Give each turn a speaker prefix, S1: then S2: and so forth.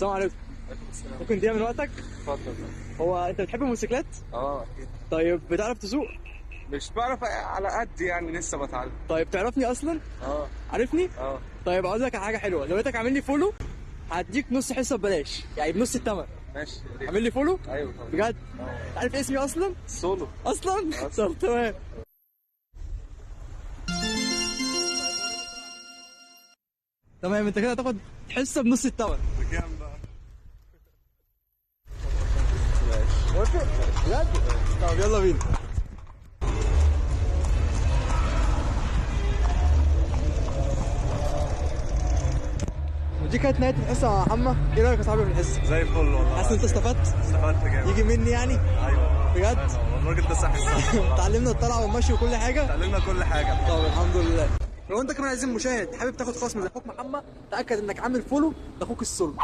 S1: السلام عليكم.
S2: عليكم السلام.
S1: ممكن دقيقة من وقتك؟
S2: اتفضل.
S1: هو انت بتحب الموتوسيكلات؟
S2: اكيد.
S1: طيب بتعرف تسوق؟
S2: مش بعرف على قد يعني لسه بتعلم.
S1: طيب تعرفني اصلا؟
S2: اه.
S1: عارفني؟
S2: اه.
S1: طيب اقول لك على حاجة حلوة، لو انت عامل لي فولو هديك نص حصة ببلاش، يعني بنص الثمن.
S2: ماشي.
S1: عامل لي فولو؟
S2: ايوه طبعا.
S1: بجد؟
S2: اه.
S1: عارف اسمي اصلا؟
S2: سولو.
S1: اصلا؟ طب تمام. تمام، انت كده هتاخد حصة بنص الثمن.
S2: بكام بقى؟
S1: موافق؟ بجد؟ طب يلا بينا. ودي كانت نهاية الحصة يا محمد، ايه رأيك يا صاحبي في الحصة؟
S2: زي الفل والله.
S1: حاسس ان انت استفدت؟
S2: استفدت جامد.
S1: يجي مني يعني؟
S2: ايوه
S1: بجد؟
S2: أيوة. الراجل ده صح الصح.
S1: اتعلمنا الطلعة والمشي وكل حاجة؟
S2: اتعلمنا كل حاجه.
S1: طب الحمد لله. لو انت كمان عايز المشاهد حابب تاخد خصم زي اخوك محمد، تأكد انك عامل فولو لاخوك السولو.